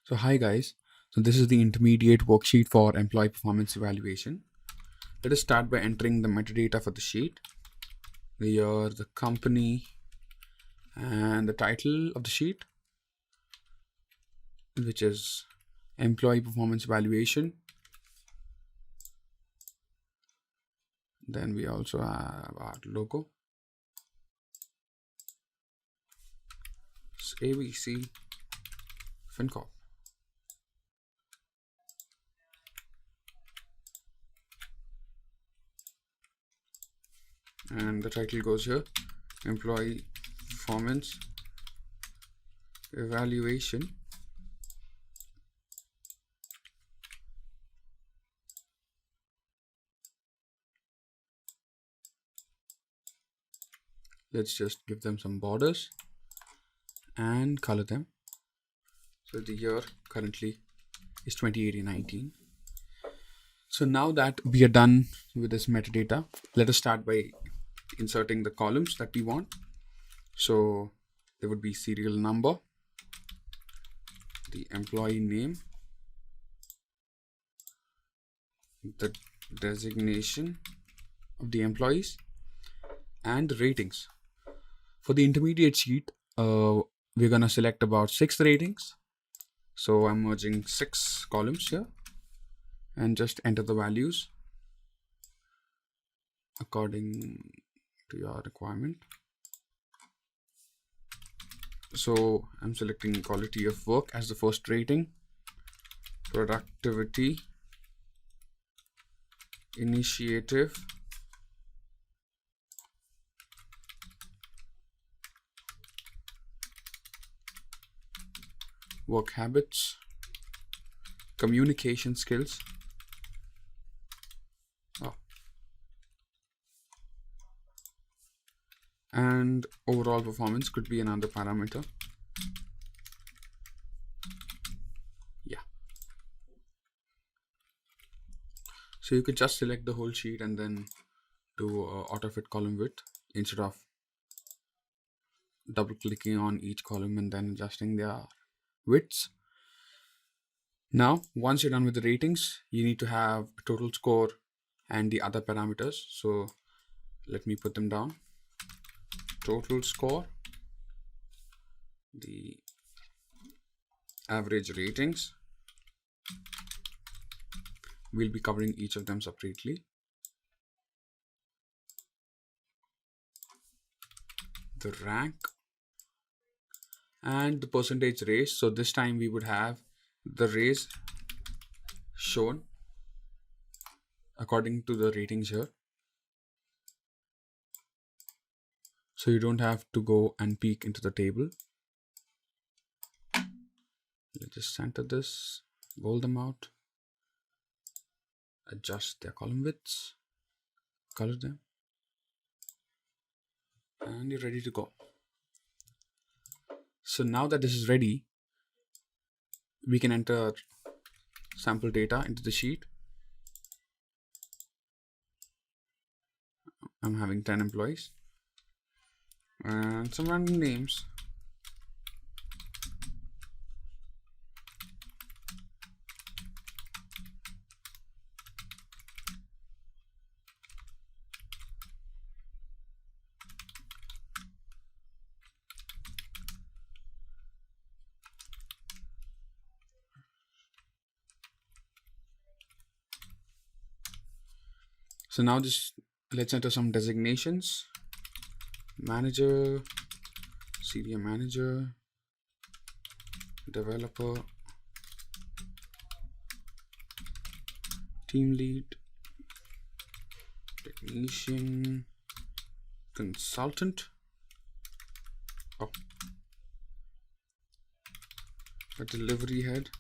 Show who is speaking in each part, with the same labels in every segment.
Speaker 1: So hi guys, so this is the intermediate worksheet for employee performance evaluation. Let us start by entering the metadata for the sheet, the year, the company, and the title of the sheet, which is employee performance evaluation. Then we also have our logo. It's ABC FinCorp. And the title goes here, employee performance evaluation. Let's just give them some borders and color them. So the year currently is 2018-19. So now that we are done with this metadata, let us start by inserting the columns that we want. So there would be serial number, the employee name, the designation of the employees, and the ratings. For the intermediate sheet, we're gonna select about 6 ratings. So I'm merging 6 columns here and just enter the values according to your requirement. So I'm selecting quality of work as the first rating, productivity, initiative, work habits, communication skills, and overall performance could be another parameter. Yeah. So you could just select the whole sheet and then do auto fit column width instead of double clicking on each column and then adjusting their widths. Now, once you're done with the ratings, you need to have a total score and the other parameters. So let me put them down. Total score, the average ratings. We'll be covering each of them separately. The rank and the percentage raise. So this time we would have the raise shown according to the ratings here. So you don't have to go and peek into the table. Let's just center this, bold them out, adjust their column widths, color them, and you're ready to go. So now that this is ready, we can enter sample data into the sheet. I'm having 10 employees and some random names. So now just let's enter some designations. Manager, senior manager, developer, team lead, technician, consultant, a delivery head,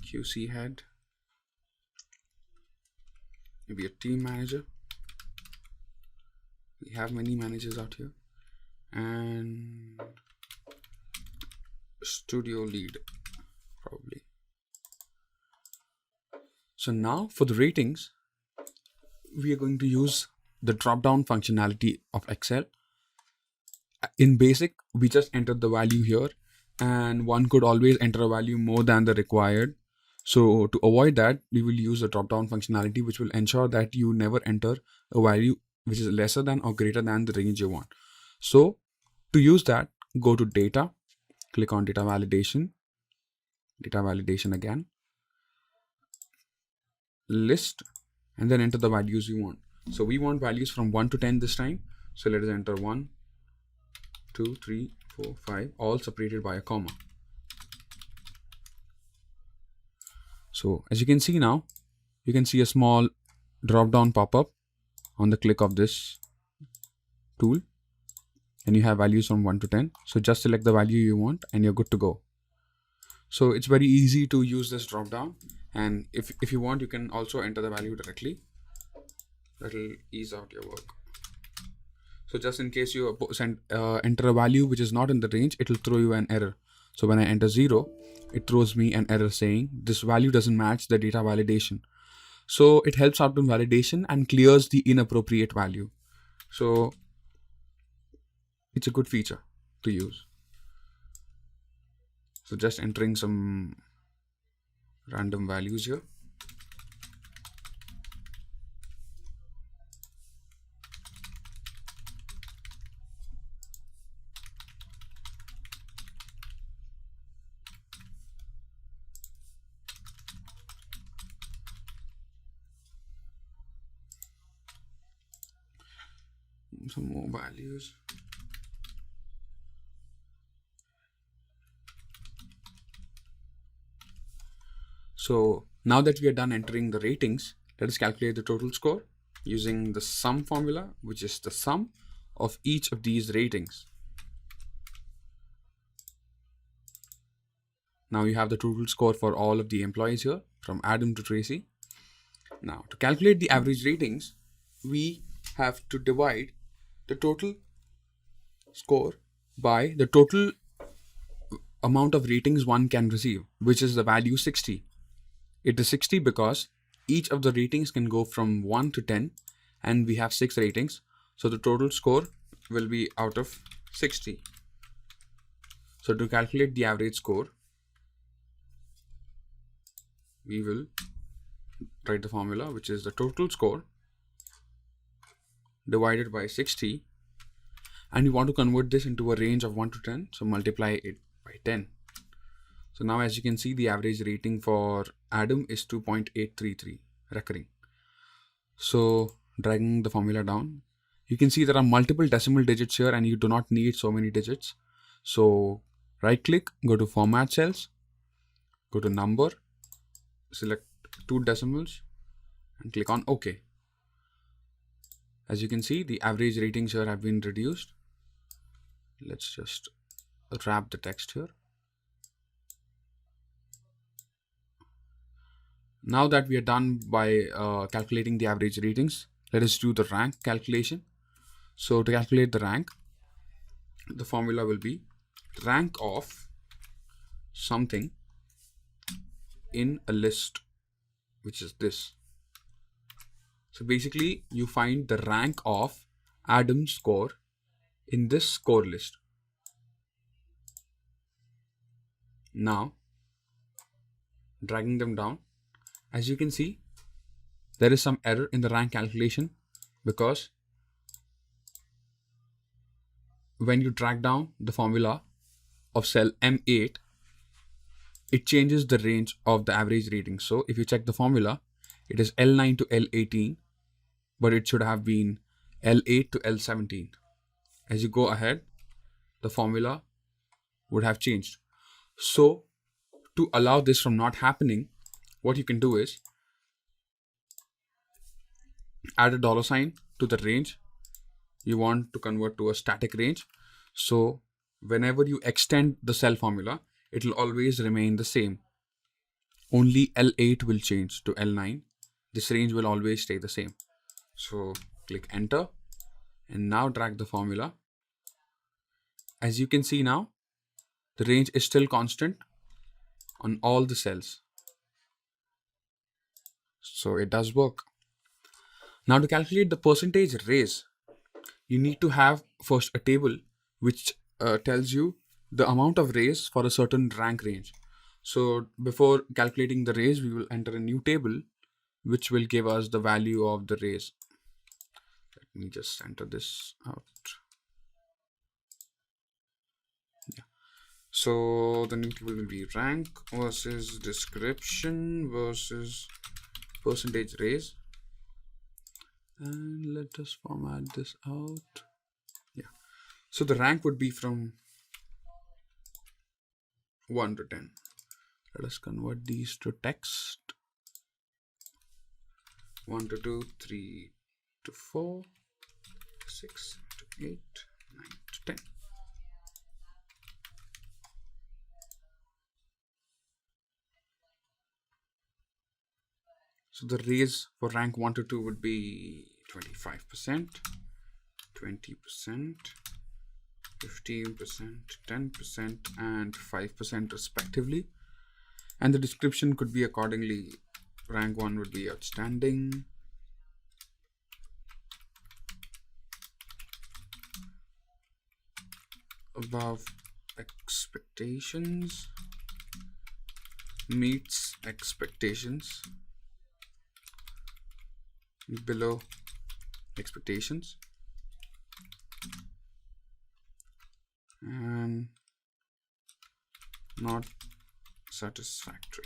Speaker 1: QC head, maybe a team manager. We have many managers out here, and studio lead probably. So now for the ratings, we are going to use the drop down functionality of Excel. in basic, we just entered the value here, and one could always enter a value more than the required. So to avoid that, we will use a drop-down functionality, which will ensure that you never enter a value which is lesser than or greater than the range you want. So to use that, go to data, click on data validation again, list, and then enter the values you want. So we want values from 1 to 10 this time. So let us enter 1, 2, 3, 4, 5, all separated by a comma. So as you can see now, you can see a small drop down pop up on the click of this tool, and you have values from 1 to 10. So just select the value you want and you're good to go. So it's very easy to use this drop down, and if you want, you can also enter the value directly. That'll ease out your work. So just in case you enter a value which is not in the range, it will throw you an error. So when I enter 0, it throws me an error saying this value doesn't match the data validation. So it helps out in validation and clears the inappropriate value. So it's a good feature to use. So just entering some random values here. Some more values. So now that we are done entering the ratings, let us calculate the total score using the sum formula, which is the sum of each of these ratings. Now you have the total score for all of the employees here, from Adam to Tracy. Now to calculate the average ratings, we have to divide the total score by the total amount of ratings one can receive, which is the value 60. It is 60 because each of the ratings can go from 1 to 10, and we have 6 ratings. So the total score will be out of 60. So to calculate the average score, we will write the formula, which is the total score divided by 60, and we want to convert this into a range of 1 to 10, so multiply it by 10. So now as you can see, the average rating for Adam is 2.833 recurring. So dragging the formula down, you can see there are multiple decimal digits here, and you do not need so many digits. So right click, go to format cells, go to number, select 2 decimals and click on OK. As you can see, the average ratings here have been reduced. Let's just wrap the text here. Now that we are done by calculating the average ratings, let us do the rank calculation. So to calculate the rank, the formula will be rank of something in a list, which is this. So basically, you find the rank of Adam's score in this score list. Now, dragging them down, as you can see, there is some error in the rank calculation, because when you drag down the formula of cell M8, it changes the range of the average rating. So if you check the formula, it is L9 to L18, but it should have been L8 to L17. As you go ahead, the formula would have changed. So to allow this from not happening, what you can do is add a $ to the range you want to convert to a static range. So whenever you extend the cell formula, it will always remain the same. Only L8 will change to L9. This range will always stay the same. So click enter and now drag the formula. As you can see now, the range is still constant on all the cells. So it does work. Now to calculate the percentage raise, you need to have first a table which tells you the amount of raise for a certain rank range. So before calculating the raise, we will enter a new table which will give us the value of the raise. Let me just enter this out. Yeah. So the new table will be rank versus description versus percentage raise. And let us format this out. Yeah. So the rank would be from 1 to 10. Let us convert these to text. 1 to 2, 3 to 4, 6 to 8, 9 to 10. So the raise for rank 1 to 2 would be 25%, 20%, 15%, 10%, and 5% respectively. And the description could be accordingly. Rank 1 would be outstanding. Above expectations. Meets expectations. Below expectations. And not satisfactory.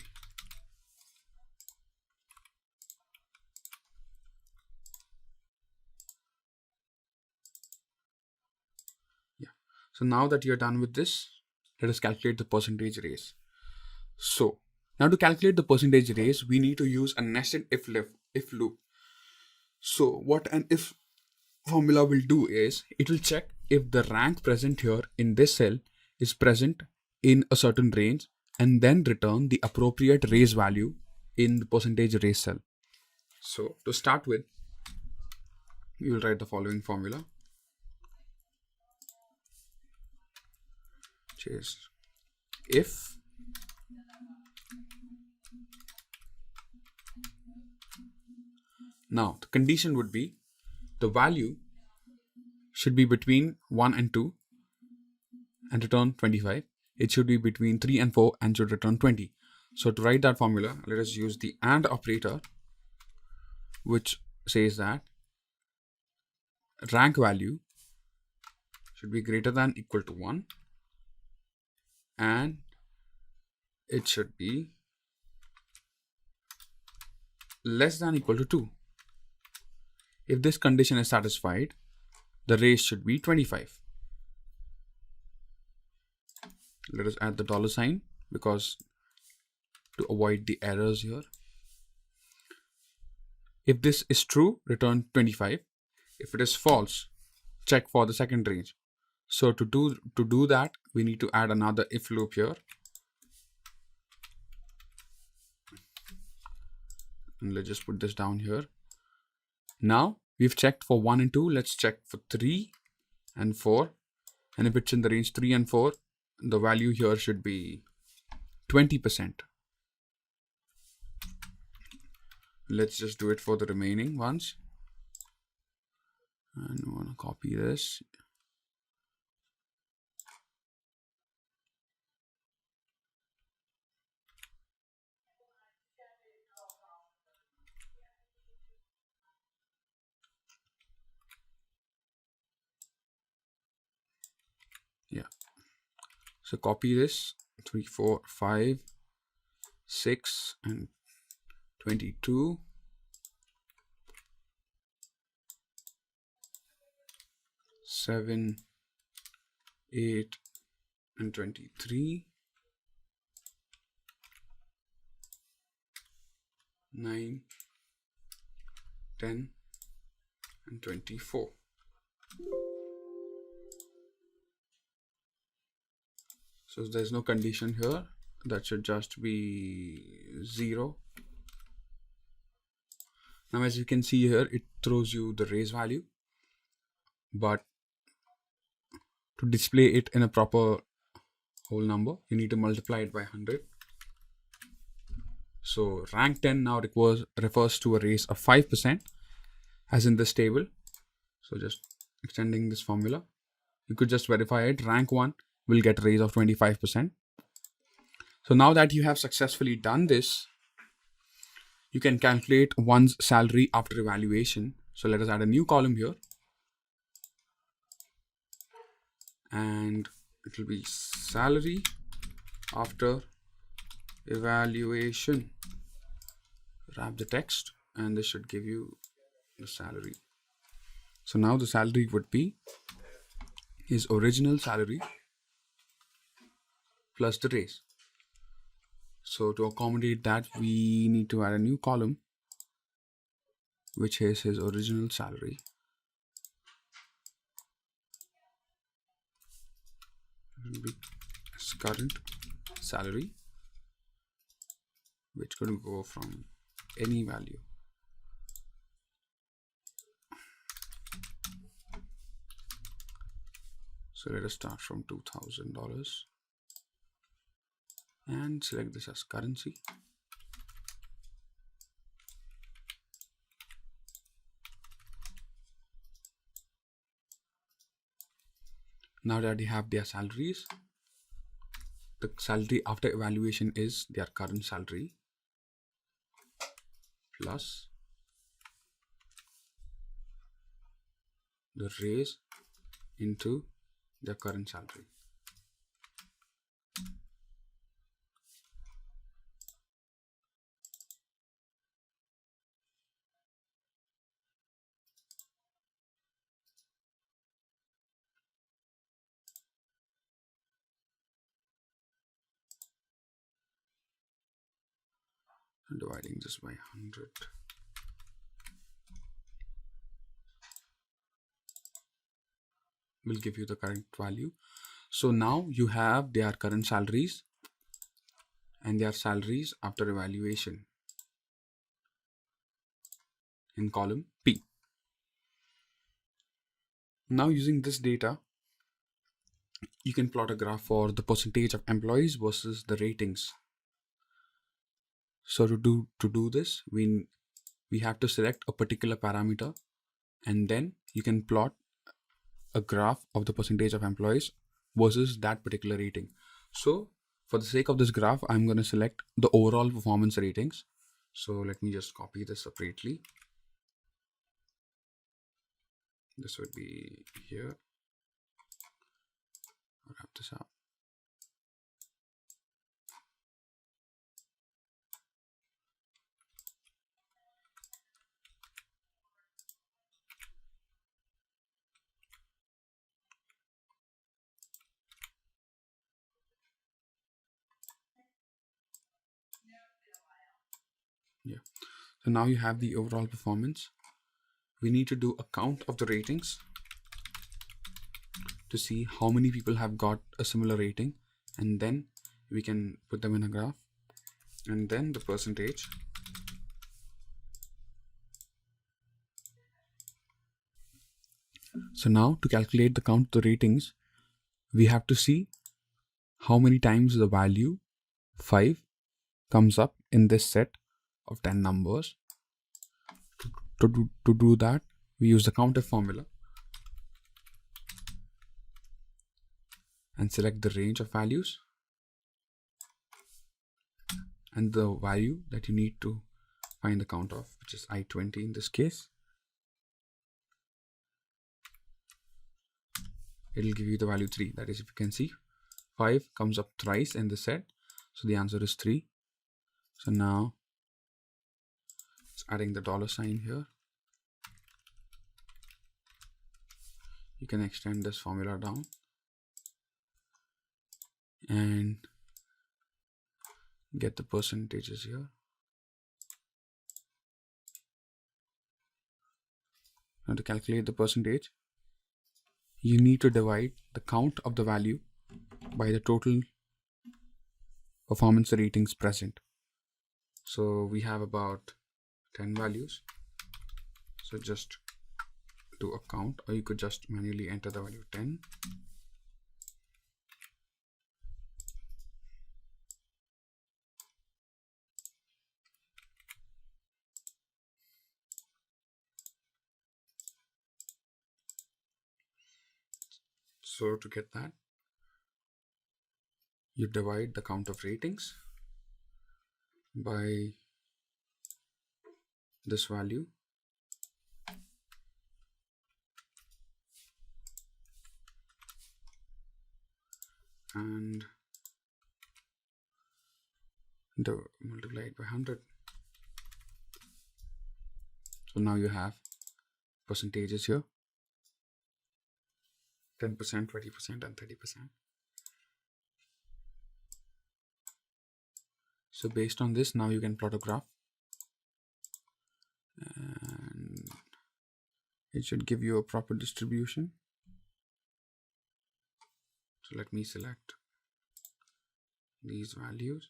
Speaker 1: Yeah. So now that you're done with this, let us calculate the percentage raise. So now to calculate the percentage raise, we need to use a nested if loop. So what an if formula will do is it will check if the rank present here in this cell is present in a certain range and then return the appropriate raise value in the percentage raise cell. So to start with, you will write the following formula, which is if now the condition would be the value should be between 1 and 2 and return 25. It should be between 3 and 4 and should return 20. So to write that formula, let us use the AND operator, which says that rank value should be greater than equal to 1 and it should be less than equal to 2. If this condition is satisfied, the raise should be 25. Let us add the $sign because to avoid the errors here. If this is true, return 25. If it is false, check for the second range. So to do that, we need to add another if loop here. And let's just put this down here. Now we've checked for 1 and 2. Let's check for 3 and 4. And if it's in the range 3 and 4, the value here should be 20%. Let's just do it for the remaining ones. And I want to copy this. Yeah. So copy this 3, 4, 5, 6, and 22. 7, 8, and 23. 9, 10, and 24. So there's no condition here. That should just be 0. Now as you can see here, it throws you the raise value. But to display it in a proper whole number, you need to multiply it by 100. So rank 10 now refers to a raise of 5%, as in this table. So just extending this formula. You could just verify it. Rank 1 will get a raise of 25%. So now that you have successfully done this, you can calculate one's salary after evaluation. So let us add a new column here. And it will be salary after evaluation. Wrap the text and this should give you the salary. So now the salary would be his original salary plus the raise. So to accommodate that, we need to add a new column, which is his original salary. It will be his current salary, which could go from any value. So let us start from $2,000 and select this as currency. Now that they have their salaries, the salary after evaluation is their current salary plus the raise into their current salary. And dividing this by 100. Will give you the current value. So now you have their current salaries and their salaries after evaluation in column P. Now using this data, you can plot a graph for the percentage of employees versus the ratings. So to do this, we have to select a particular parameter and then you can plot a graph of the percentage of employees versus that particular rating. So for the sake of this graph, I'm going to select the overall performance ratings. So let me just copy this separately. This would be here. I'll wrap this up. Yeah. So now you have the overall performance. We need to do a count of the ratings to see how many people have got a similar rating, and then we can put them in a graph, and then the percentage. So now to calculate the count of the ratings, we have to see how many times the value 5 comes up in this set of 10 numbers. To do that, we use the countif formula and select the range of values and the value that you need to find the count of, which is I20 in this case. It'll give you the value 3. That is, if you can see, 5 comes up thrice in the set, so the answer is 3. So now it's adding the $sign here. You can extend this formula down and get the percentages here. Now to calculate the percentage, you need to divide the count of the value by the total performance ratings present. So we have about 10 values. So just do a count, or you could just manually enter the value 10. So to get that, you divide the count of ratings by this value, and multiply it by 100. So now you have percentages here: 10%, 20%, and 30%. So based on this, now you can plot a graph, and it should give you a proper distribution. So let me select these values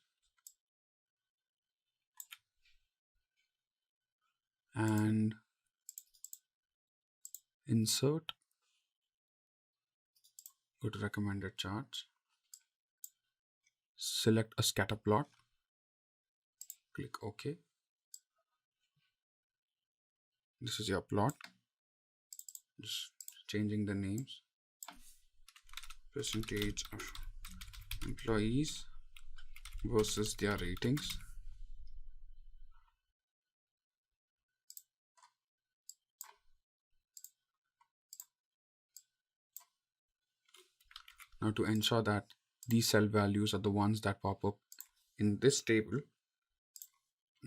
Speaker 1: and insert, go to recommended charts, select a scatter plot, click OK. This is your plot, just changing the names: percentage of employees versus their ratings. Now to ensure that these cell values are the ones that pop up in this table,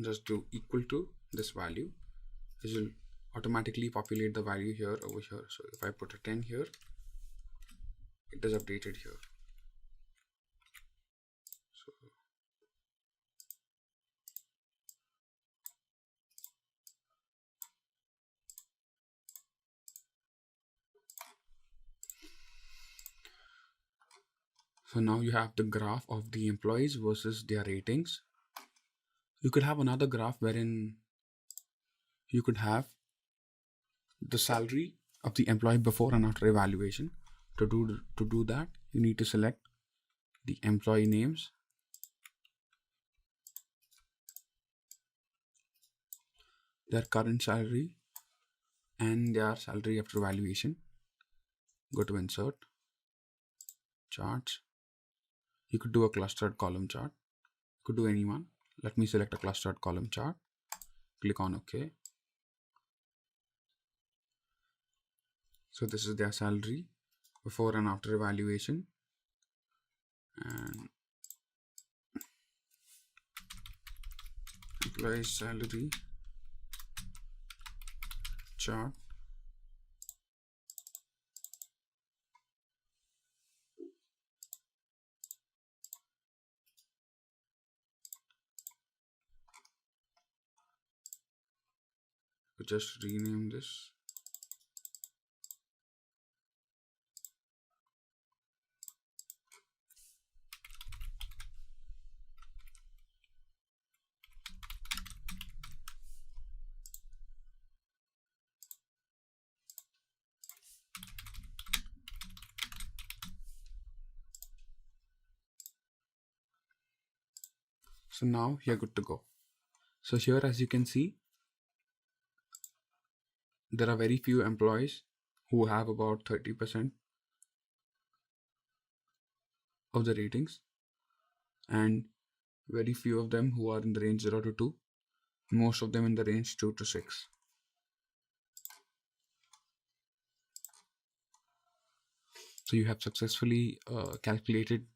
Speaker 1: just do equal to this value. This will automatically populate the value here over here. So if I put a 10 here, it is updated here. So now you have the graph of the employees versus their ratings. You could have another graph wherein you could have the salary of the employee before and after evaluation. To do that, you need to select the employee names, their current salary, and their salary after evaluation. Go to insert, charts. You could do a clustered column chart. You could do any one. Let me select a clustered column chart. Click on OK. So this is their salary before and after evaluation, and employee salary chart. Just rename this. So now you're good to go. So here, as you can see, there are very few employees who have about 30% of the ratings, and very few of them who are in the range 0 to 2, most of them in the range 2 to 6. So you have successfully calculated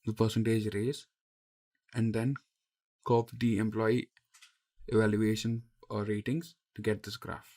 Speaker 1: the percentage raise and then curved the employee evaluation or ratings to get this graph.